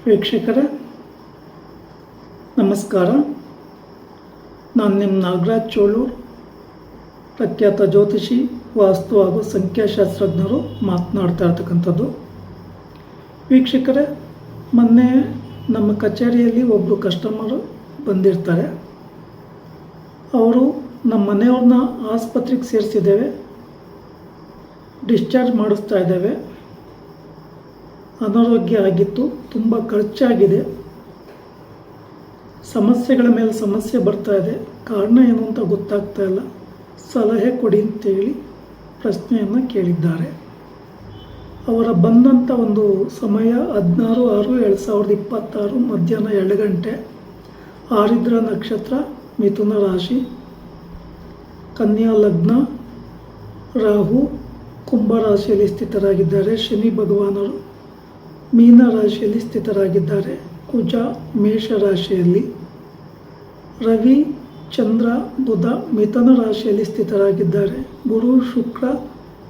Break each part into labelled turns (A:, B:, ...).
A: ವೀಕ್ಷಕರೇ ನಮಸ್ಕಾರ. ನಾನು ನಿಮ್ಮ ನಾಗರಾಜ್ ಚೋಳೂರು, ಪ್ರಖ್ಯಾತ ಜ್ಯೋತಿಷಿ, ವಾಸ್ತು ಹಾಗೂ ಸಂಖ್ಯಾಶಾಸ್ತ್ರಜ್ಞರು ಮಾತನಾಡ್ತಾ ಇರ್ತಕ್ಕಂಥದ್ದು. ವೀಕ್ಷಕರೇ, ಮೊನ್ನೆ ನಮ್ಮ ಕಚೇರಿಯಲ್ಲಿ ಒಬ್ಬರು ಕಸ್ಟಮರು ಬಂದಿರ್ತಾರೆ. ಅವರು ನಮ್ಮ ಮನೆಯವ್ರನ್ನ ಆಸ್ಪತ್ರೆಗೆ ಸೇರಿಸಿದ್ದೇವೆ, ಡಿಸ್ಚಾರ್ಜ್ ಮಾಡಿಸ್ತಾ ಇದ್ದೇವೆ, ಅನಾರೋಗ್ಯ ಆಗಿತ್ತು, ತುಂಬ ಖರ್ಚಾಗಿದೆ, ಸಮಸ್ಯೆಗಳ ಮೇಲೆ ಸಮಸ್ಯೆ ಬರ್ತಾ ಇದೆ, ಕಾರಣ ಏನು ಅಂತ ಗೊತ್ತಾಗ್ತಾ ಇಲ್ಲ, ಸಲಹೆ ಕೊಡಿ ಅಂತೇಳಿ ಪ್ರಶ್ನೆಯನ್ನು ಕೇಳಿದ್ದಾರೆ. ಅವರ ಬಂದಂಥ ಒಂದು ಸಮಯ 16/6/2026 ಮಧ್ಯಾಹ್ನ 2 ಗಂಟೆ. ಆರಿದ್ರ ನಕ್ಷತ್ರ, ಮಿಥುನ ರಾಶಿ, ಕನ್ಯಾ ಲಗ್ನ, ರಾಹು ಕುಂಭ ರಾಶಿಯಲ್ಲಿ ಸ್ಥಿತರಾಗಿದ್ದಾರೆ. ಶನಿ ಭಗವಾನರು ಮೀನ ರಾಶಿಯಲ್ಲಿ ಸ್ಥಿತರಾಗಿದ್ದಾರೆ. ಕುಜ ಮೇಷ ರಾಶಿಯಲ್ಲಿ, ರವಿ ಚಂದ್ರ ಬುಧ ಮಿಥುನ ರಾಶಿಯಲ್ಲಿ ಸ್ಥಿತರಾಗಿದ್ದಾರೆ. ಗುರು ಶುಕ್ರ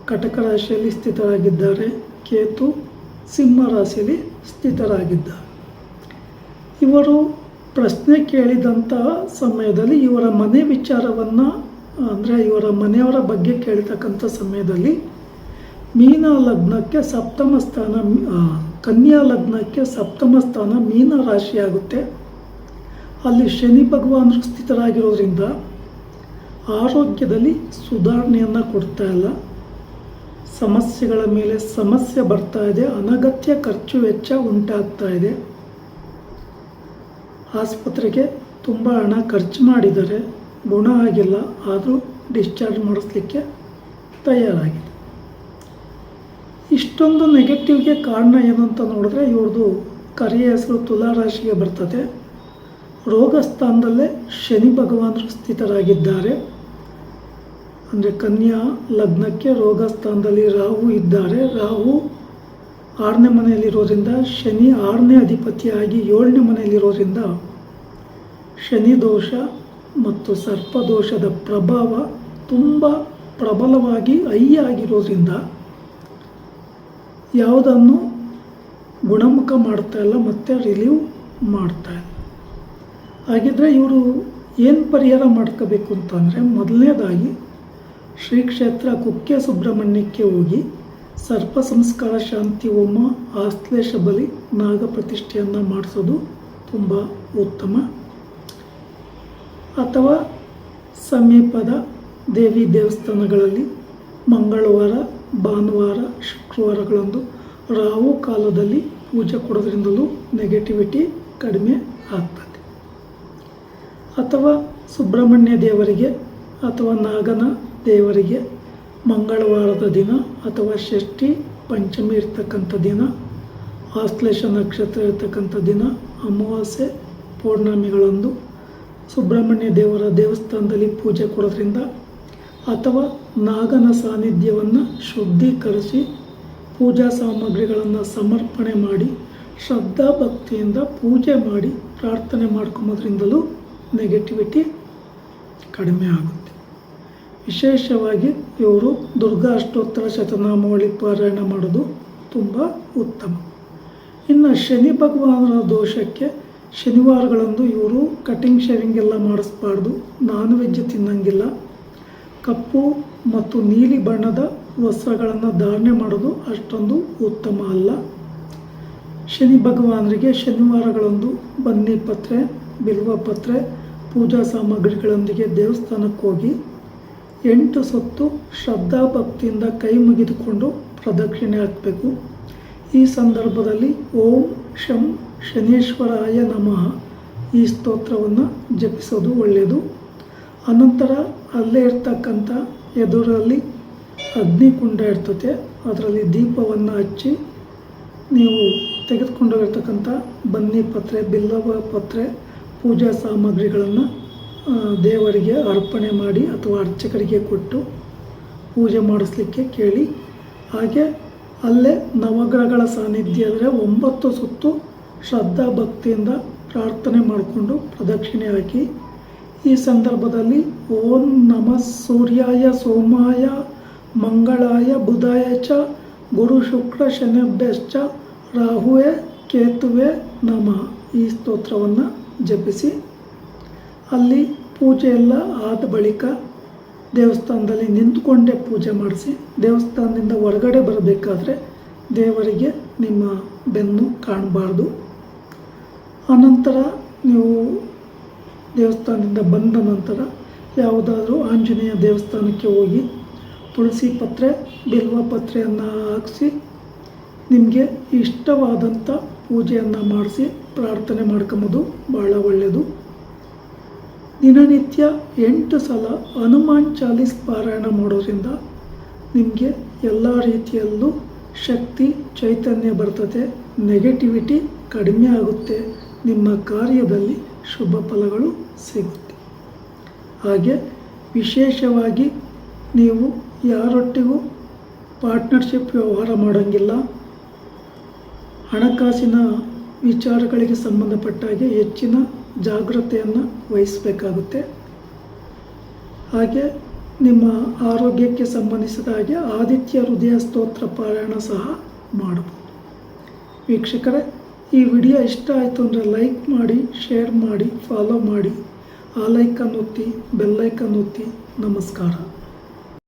A: ಕಟಕ ರಾಶಿಯಲ್ಲಿ ಸ್ಥಿತರಾಗಿದ್ದಾರೆ. ಕೇತು ಸಿಂಹ ರಾಶಿಯಲ್ಲಿ ಸ್ಥಿತರಾಗಿದ್ದಾರೆ. ಇವರು ಪ್ರಶ್ನೆ ಕೇಳಿದಂತಹ ಸಮಯದಲ್ಲಿ ಇವರ ಮನೆ ವಿಚಾರವನ್ನು ಅಂದರೆ ಇವರ ಮನೆಯವರ ಬಗ್ಗೆ ಕೇಳ್ತಕ್ಕಂಥ ಸಮಯದಲ್ಲಿ ಮೀನ ಲಗ್ನಕ್ಕೆ ಸಪ್ತಮ ಸ್ಥಾನ, ಕನ್ಯಾ ಲಗ್ನಕ್ಕೆ ಸಪ್ತಮ ಸ್ಥಾನ ಮೀನ ರಾಶಿಯಾಗುತ್ತೆ. ಅಲ್ಲಿ ಶನಿ ಭಗವಾನರು ಸ್ಥಿತರಾಗಿರೋದ್ರಿಂದ ಆರೋಗ್ಯದಲ್ಲಿ ಸುಧಾರಣೆಯನ್ನು ಕೊಡ್ತಾ ಇಲ್ಲ, ಸಮಸ್ಯೆಗಳ ಮೇಲೆ ಸಮಸ್ಯೆ ಬರ್ತಾ ಇದೆ, ಅನಗತ್ಯ ಖರ್ಚು ವೆಚ್ಚ ಉಂಟಾಗ್ತಾ ಇದೆ. ಆಸ್ಪತ್ರೆಗೆ ತುಂಬ ಹಣ ಖರ್ಚು ಮಾಡಿದ್ದಾರೆ, ಗುಣ ಆಗಿಲ್ಲ, ಆದರೂ ಡಿಸ್ಚಾರ್ಜ್ ಮಾಡಿಸ್ಲಿಕ್ಕೆ ತಯಾರಾಗಿದೆ. ಇಷ್ಟೊಂದು ನೆಗೆಟಿವ್ಗೆ ಕಾರಣ ಏನು ಅಂತ ನೋಡಿದ್ರೆ, ಇವ್ರದ್ದು ಕರೆಯ ಹೆಸರು ತುಲಾ ರಾಶಿಗೆ ಬರ್ತದೆ. ರೋಗ ಸ್ಥಾನದಲ್ಲೇ ಶನಿ ಭಗವಾನರು ಸ್ಥಿತರಾಗಿದ್ದಾರೆ. ಅಂದರೆ ಕನ್ಯಾ ಲಗ್ನಕ್ಕೆ ರೋಗ ಸ್ಥಾನದಲ್ಲಿ ರಾಹು ಇದ್ದಾರೆ. ರಾಹು 6ನೇ ಮನೆಯಲ್ಲಿರೋದ್ರಿಂದ, ಶನಿ 6ನೇ ಅಧಿಪತಿಯಾಗಿ 7ನೇ ಮನೆಯಲ್ಲಿರೋದ್ರಿಂದ ಶನಿ ದೋಷ ಮತ್ತು ಸರ್ಪದೋಷದ ಪ್ರಭಾವ ತುಂಬ ಪ್ರಬಲವಾಗಿ ಆಗಿರೋದ್ರಿಂದ ಯಾವುದನ್ನು ಗುಣಮುಖ ಮಾಡ್ತಾ ಇಲ್ಲ, ಮತ್ತು ರಿಲೀವ್ ಮಾಡ್ತಾ ಇಲ್ಲ. ಹಾಗಿದ್ರೆ ಇವರು ಏನು ಪರಿಹಾರ ಮಾಡ್ಕೋಬೇಕು ಅಂತಂದರೆ, ಮೊದಲನೇದಾಗಿ ಶ್ರೀ ಕ್ಷೇತ್ರ ಕುಕ್ಕೆ ಸುಬ್ರಹ್ಮಣ್ಯಕ್ಕೆ ಹೋಗಿ ಸರ್ಪ ಸಂಸ್ಕಾರ ಶಾಂತಿ ಹೋಮ, ಆಶ್ಲೇಷ ಬಲಿ, ನಾಗ ಪ್ರತಿಷ್ಠೆಯನ್ನು ಮಾಡಿಸೋದು ತುಂಬ ಉತ್ತಮ. ಅಥವಾ ಸಮೀಪದ ದೇವಿ ದೇವಸ್ಥಾನಗಳಲ್ಲಿ ಮಂಗಳವಾರ, ಭಾನುವಾರ, ಶುಕ್ರವಾರಗಳಂದು ರಾಹು ಕಾಲದಲ್ಲಿ ಪೂಜೆ ಕೊಡೋದ್ರಿಂದಲೂ ನೆಗೆಟಿವಿಟಿ ಕಡಿಮೆ ಆಗ್ತದೆ. ಅಥವಾ ಸುಬ್ರಹ್ಮಣ್ಯ ದೇವರಿಗೆ ಅಥವಾ ನಾಗನ ದೇವರಿಗೆ ಮಂಗಳವಾರದ ದಿನ ಅಥವಾ ಷಷ್ಠಿ ಪಂಚಮಿ ಇರ್ತಕ್ಕಂಥ ದಿನ, ಆಶ್ಲೇಷ ನಕ್ಷತ್ರ ಇರ್ತಕ್ಕಂಥ ದಿನ, ಅಮಾವಾಸ್ಯೆ ಪೌರ್ಣಮಿಗಳಂದು ಸುಬ್ರಹ್ಮಣ್ಯ ದೇವರ ದೇವಸ್ಥಾನದಲ್ಲಿ ಪೂಜೆ ಕೊಡೋದ್ರಿಂದ, ಅಥವಾ ನಾಗನ ಸಾನ್ನಿಧ್ಯವನ್ನು ಶುದ್ಧೀಕರಿಸಿ ಪೂಜಾ ಸಾಮಗ್ರಿಗಳನ್ನು ಸಮರ್ಪಣೆ ಮಾಡಿ ಶ್ರದ್ಧಾ ಭಕ್ತಿಯಿಂದ ಪೂಜೆ ಮಾಡಿ ಪ್ರಾರ್ಥನೆ ಮಾಡ್ಕೊಂಬೋದ್ರಿಂದಲೂ ನೆಗೆಟಿವಿಟಿ ಕಡಿಮೆ ಆಗುತ್ತೆ. ವಿಶೇಷವಾಗಿ ಇವರು ದುರ್ಗಾ ಅಷ್ಟೋತ್ತರ ಶತನಾಮಾವಳಿ ಪಾರಾಯಣ ಮಾಡೋದು ತುಂಬ ಉತ್ತಮ. ಇನ್ನು ಶನಿ ಭಗವಾನರ ದೋಷಕ್ಕೆ ಶನಿವಾರಗಳಂದು ಇವರು ಕಟಿಂಗ್ ಶೇವಿಂಗ್ ಎಲ್ಲ ಮಾಡಿಸ್ಬಾರ್ದು, ನಾನ್ ವೆಜ್ ತಿನ್ನಂಗಿಲ್ಲ, ಕಪ್ಪು ಮತ್ತು ನೀಲಿ ಬಣ್ಣದ ವಸ್ತ್ರಗಳನ್ನು ಧಾರಣೆ ಮಾಡೋದು ಅಷ್ಟೊಂದು ಉತ್ತಮ ಅಲ್ಲ. ಶನಿ ಭಗವಾನರಿಗೆ ಶನಿವಾರಗಳಂದು ಬನ್ನಿ ಪತ್ರೆ, ಬಿಲ್ವ ಪತ್ರೆ, ಪೂಜಾ ಸಾಮಗ್ರಿಗಳೊಂದಿಗೆ ದೇವಸ್ಥಾನಕ್ಕೆ ಹೋಗಿ 8 ಸುತ್ತು ಶ್ರದ್ಧಾ ಭಕ್ತಿಯಿಂದ ಕೈ ಮುಗಿದುಕೊಂಡು ಪ್ರದಕ್ಷಿಣೆ ಹಾಕಬೇಕು. ಈ ಸಂದರ್ಭದಲ್ಲಿ ಓಂ ಶಂ ಶನೇಶ್ವರಾಯ ನಮಃ ಈ ಸ್ತೋತ್ರವನ್ನು ಜಪಿಸೋದು ಒಳ್ಳೆಯದು. ಅನಂತರ ಅಲ್ಲೇ ಇರ್ತಕ್ಕಂಥ ಎದುರಲ್ಲಿ ಅಗ್ನಿಕುಂಡ ಇರ್ತದೆ, ಅದರಲ್ಲಿ ದೀಪವನ್ನು ಹಚ್ಚಿ ನೀವು ತೆಗೆದುಕೊಂಡಿರ್ತಕ್ಕಂಥ ಬನ್ನಿ ಪತ್ರೆ, ಬಿಲ್ಲವ ಪತ್ರೆ, ಪೂಜಾ ಸಾಮಗ್ರಿಗಳನ್ನು ದೇವರಿಗೆ ಅರ್ಪಣೆ ಮಾಡಿ ಅಥವಾ ಅರ್ಚಕರಿಗೆ ಕೊಟ್ಟು ಪೂಜೆ ಮಾಡಿಸ್ಲಿಕ್ಕೆ ಕೇಳಿ. ಹಾಗೆ ಅಲ್ಲೇ ನವಗ್ರಹಗಳ ಸಾನ್ನಿಧ್ಯ ಅಂದರೆ 9 ಸುತ್ತು ಶ್ರದ್ಧಾ ಭಕ್ತಿಯಿಂದ ಪ್ರಾರ್ಥನೆ ಮಾಡಿಕೊಂಡು ಪ್ರದಕ್ಷಿಣೆ ಹಾಕಿ. ಈ ಸಂದರ್ಭದಲ್ಲಿ ಓಂ ನಮಃ ಸೂರ್ಯಾಯ ಸೋಮಾಯ ಮಂಗಳಾಯ ಬುಧಾಯ ಚ ಗುರು ಶುಕ್ರ ಶನಿಭ್ಯಶ್ಚ ರಾಹುವೇ ಕೇತುವೆ ನಮಃ ಈ ಸ್ತೋತ್ರವನ್ನು ಜಪಿಸಿ, ಅಲ್ಲಿ ಪೂಜೆ ಎಲ್ಲ ಆದ ಬಳಿಕ ದೇವಸ್ಥಾನದಲ್ಲಿ ನಿಂತುಕೊಂಡೇ ಪೂಜೆ ಮಾಡಿಸಿ, ದೇವಸ್ಥಾನದಿಂದ ಹೊರಗಡೆ ಬರಬೇಕಾದ್ರೆ ದೇವರಿಗೆ ನಿಮ್ಮ ಬೆನ್ನು ಕಾಣಬಾರ್ದು. ಆನಂತರ ನೀವು ದೇವಸ್ಥಾನದಿಂದ ಬಂದ ನಂತರ ಯಾವುದಾದ್ರೂ ಆಂಜನೇಯ ದೇವಸ್ಥಾನಕ್ಕೆ ಹೋಗಿ ತುಳಸಿ ಪತ್ರೆ ಬಿಲ್ವ ಪತ್ರೆಯನ್ನು ಹಾಕಿಸಿ ನಿಮಗೆ ಇಷ್ಟವಾದಂಥ ಪೂಜೆಯನ್ನು ಮಾಡಿಸಿ ಪ್ರಾರ್ಥನೆ ಮಾಡ್ಕೊಂಬೋದು, ಭಾಳ ಒಳ್ಳೆಯದು. ದಿನನಿತ್ಯ 8 ಸಲ ಹನುಮಾನ್ ಚಾಲೀಸ್ ಪಾರಾಯಣ ಮಾಡೋದ್ರಿಂದ ನಿಮಗೆ ಎಲ್ಲ ರೀತಿಯಲ್ಲೂ ಶಕ್ತಿ ಚೈತನ್ಯ ಬರ್ತದೆ, ನೆಗೆಟಿವಿಟಿ ಕಡಿಮೆ ಆಗುತ್ತೆ, ನಿಮ್ಮ ಕಾರ್ಯದಲ್ಲಿ ಶುಭ ಫಲಗಳು ಸಿಗುತ್ತೆ. ಹಾಗೆ ವಿಶೇಷವಾಗಿ ನೀವು ಯಾರೊಟ್ಟಿಗೂ ಪಾರ್ಟ್ನರ್ಶಿಪ್ ವ್ಯವಹಾರ ಮಾಡೋಂಗಿಲ್ಲ. ಹಣಕಾಸಿನ ವಿಚಾರಗಳಿಗೆ ಸಂಬಂಧಪಟ್ಟ ಹಾಗೆ ಹೆಚ್ಚಿನ ಜಾಗೃತೆಯನ್ನು ವಹಿಸಬೇಕಾಗುತ್ತೆ. ಹಾಗೆ ನಿಮ್ಮ ಆರೋಗ್ಯಕ್ಕೆ ಸಂಬಂಧಿಸಿದ ಹಾಗೆ ಆದಿತ್ಯ ಹೃದಯ ಸ್ತೋತ್ರ ಪಾರಾಯಣ ಸಹ ಮಾಡಬಹುದು. ವೀಕ್ಷಕರೇ, ಈ ವಿಡಿಯೋ ಇಷ್ಟ ಆಯಿತು ಅಂದರೆ ಲೈಕ್ ಮಾಡಿ, ಶೇರ್ ಮಾಡಿ, ಫಾಲೋ ಮಾಡಿ, ಆ ಲೈಕನ್ನು ಒತ್ತಿ, ಬೆಲ್ಲೈಕನ್ನು ಒತ್ತಿ. ನಮಸ್ಕಾರ.